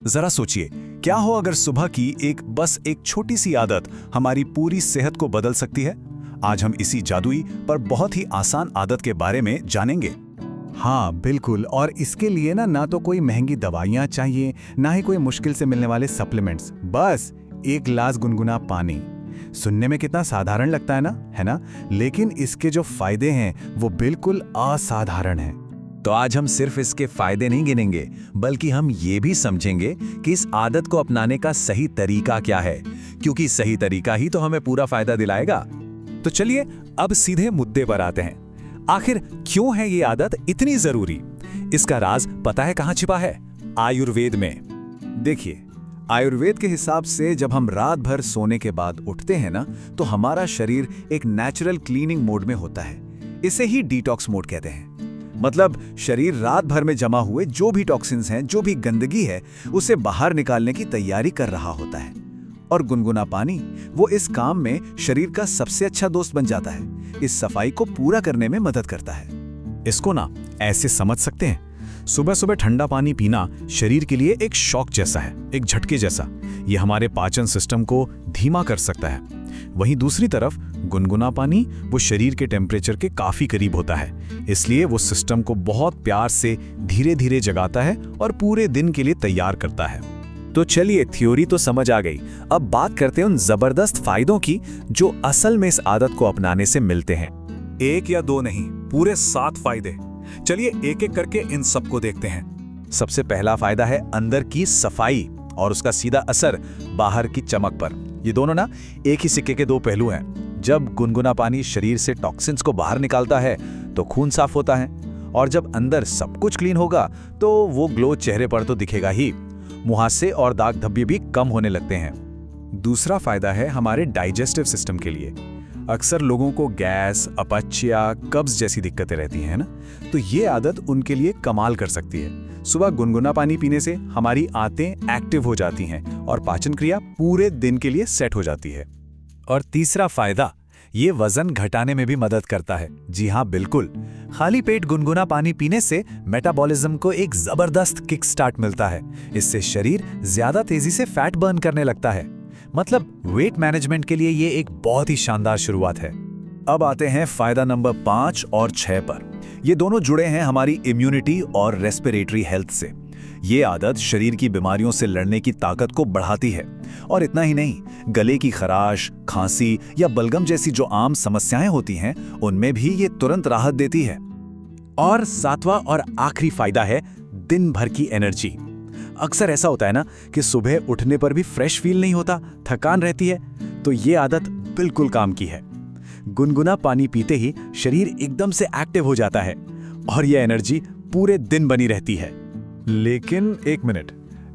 जरा सोचिए, क्या हो अगर सुबह की बस एक छोटी सी आदत हमारी पूरी सेहत को बदल सकती है। आज हम इसी जादुई पर बहुत ही आसान आदत के बारे में जानेंगे। हाँ बिल्कुल, और इसके लिए ना तो कोई महंगी दवाइयाँ चाहिए, ना ही कोई मुश्किल से मिलने वाले सप्लीमेंट्स। बस एक गिलास गुनगुना पानी। सुनने में कितना साधारण लगता है ना? लेकिन इसके जो फायदे हैं वो बिल्कुल असाधारण हैं। तो आज हम सिर्फ इसके फायदे नहीं गिनेंगे, बल्कि हम ये भी समझेंगे कि इस आदत को अपनाने का सही तरीका क्या है, क्योंकि सही तरीका ही तो हमें पूरा फायदा दिलाएगा। तो चलिए अब सीधे मुद्दे पर आते हैं। आखिर क्यों है ये आदत इतनी जरूरी? इसका राज पता है कहां छिपा है? आयुर्वेद में। देखिए, आयुर्वेद के हिसाब से जब हम रात भर सोने के बाद उठते हैं ना, तो हमारा शरीर एक नेचुरल क्लीनिंग मोड में होता है। इसे ही डिटॉक्स मोड कहते हैं। मतलब शरीर रात भर में जमा हुए जो भी टॉक्सिन्स हैं, जो भी गंदगी है, उसे बाहर निकालने की तैयारी कर रहा होता है। और गुनगुना पानी वो इस काम में शरीर का सबसे अच्छा दोस्त बन जाता है। इस सफाई को पूरा करने में मदद करता है। इसको ना ऐसे समझ सकते हैं, सुबह सुबह ठंडा पानी पीना शरीर के लिए एक शॉक जैसा है, एक झटके जैसा। ये हमारे पाचन सिस्टम को धीमा कर सकता है। वहीं दूसरी तरफ गुनगुना पानी वो शरीर के टेम्परेचर के काफी करीब होता है, इसलिए वो सिस्टम को बहुत प्यार से धीरे धीरे जगाता है और पूरे दिन के लिए तैयार करता है। तो चलिए, थ्योरी तो समझ आ गई। अब बात करते हैं उन जबरदस्त फायदों की जो असल में इस आदत को अपनाने से मिलते हैं। एक या दो नहीं, पूरे 7 फायदे। चलिए एक एक करके इन सबको देखते हैं। सबसे पहला फायदा है अंदर की सफाई और उसका सीधा असर बाहर की चमक पर। ये दोनों ना एक ही सिक्के के दो पहलू हैं। जब गुनगुना पानी शरीर से टॉक्सिन्स को बाहर निकालता है तो खून साफ होता है, और जब अंदर सब कुछ क्लीन होगा तो वो ग्लो चेहरे पर तो दिखेगा ही, मुहासे और दाग धब्बे भी कम होने लगते हैं। दूसरा फायदा है हमारे डाइजेस्टिव सिस्टम के लिए। अक्सर लोगों को गैस, अपच या कब्ज जैसी दिक्कतें रहती हैं ना, तो ये आदत उनके लिए कमाल कर सकती है। सुबह गुनगुना पानी पीने से हमारी आंतें एक्टिव हो जाती हैं और पाचन क्रिया पूरे दिन के लिए सेट हो जाती है। और तीसरा फायदा, ये वजन घटाने में भी मदद करता है। जी हाँ बिल्कुल, खाली पेट गुनगुना पानी पीने से मेटाबॉलिज्म को एक जबरदस्त किक स्टार्ट मिलता है। इससे शरीर ज्यादा तेजी से फैट बर्न करने लगता है। मतलब वेट मैनेजमेंट के लिए ये एक बहुत ही शानदार शुरुआत है। अब आते हैं फायदा नंबर 5 और 6 पर। ये दोनों जुड़े हैं हमारी इम्यूनिटी और रेस्पिरेटरी हेल्थ से। ये आदत शरीर की बीमारियों से लड़ने की ताकत को बढ़ाती है। और इतना ही नहीं, गले की खराश, खांसी या बलगम जैसी जो आम समस्याएं होती हैं, उनमें भी ये तुरंत राहत देती है। और 7वां और आखिरी फायदा है दिन भर की एनर्जी। अक्सर ऐसा होता है ना कि सुबह उठने पर भी फ्रेश फील नहीं होता, थकान रहती है, तो ये आदत बिल्कुल काम की है। गुनगुना पानी पीते ही शरीर एकदम से एक्टिव हो जाता है और ये एनर्जी पूरे दिन बनी रहती है। लेकिन एक मिनट,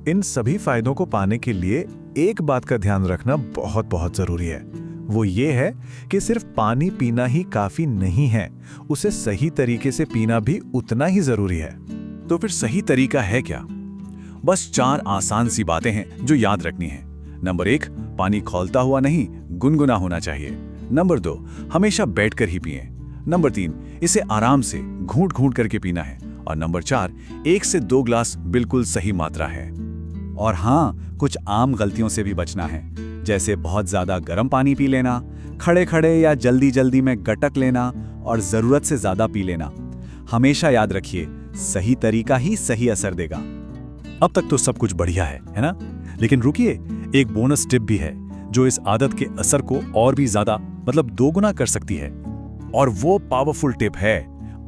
इन सभी फायदों को पाने के लिए एक बात का ध्यान रखना बहुत बहुत जरूरी है। वो ये है कि सिर्फ पानी पीना ही काफी नहीं है, उसे सही तरीके से पीना भी उतना ही जरूरी है। तो फिर सही तरीका है क्या? बस 4 आसान सी बातें हैं जो याद रखनी है। नंबर 1, पानी खौलता हुआ नहीं, गुनगुना होना चाहिए। नंबर 2, हमेशा बैठकर ही पिएं। नंबर 3, इसे आराम से घूंट घूंट करके पीना है। और नंबर 4, 1 से 2 ग्लास बिल्कुल सही मात्रा है। और हाँ, कुछ आम गलतियों से भी बचना है, जैसे बहुत ज्यादा गर्म पानी पी लेना, खड़े खड़े या जल्दी जल्दी में गटक लेना और जरूरत से ज्यादा पी लेना। हमेशा याद रखिए, सही तरीका ही सही असर देगा। अब तक तो सब कुछ बढ़िया है ना? लेकिन रुकिए, एक बोनस टिप भी है जो इस आदत के असर को और भी ज्यादा मतलब दोगुना कर सकती है। और वो पावरफुल टिप है,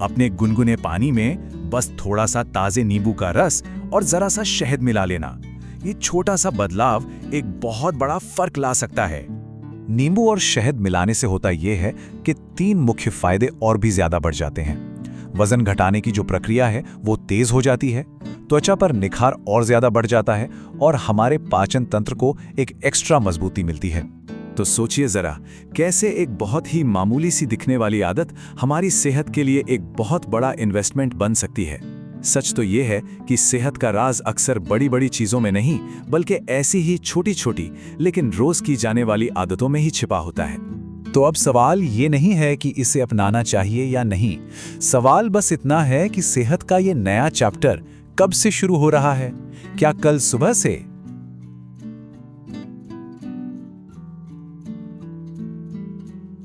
अपने गुनगुने पानी में बस थोड़ा सा ताजे नींबू का रस और जरा सा शहद मिला लेना। ये छोटा सा बदलाव एक बहुत बड़ा फर्क ला सकता है। नींबू और शहद मिलाने से होता यह है कि 3 मुख्य फायदे और भी ज्यादा बढ़ जाते हैं। वजन घटाने की जो प्रक्रिया है वो तेज हो जाती है, त्वचा पर निखार और ज्यादा बढ़ जाता है और हमारे पाचन तंत्र को एक एक्स्ट्रा मजबूती मिलती है। तो सोचिए जरा, कैसे एक बहुत ही मामूली सी दिखने वाली आदत हमारी सेहत के लिए एक बहुत बड़ा इन्वेस्टमेंट बन सकती है। सच तो ये है कि सेहत का राज अक्सर बड़ी बड़ी चीजों में नहीं, बल्कि ऐसी ही छोटी छोटी लेकिन रोज की जाने वाली आदतों में ही छिपा होता है। तो अब सवाल ये नहीं है कि इसे अपनाना चाहिए या नहीं, सवाल बस इतना है कि सेहत का ये नया चैप्टर कब से शुरू हो रहा है, क्या कल सुबह से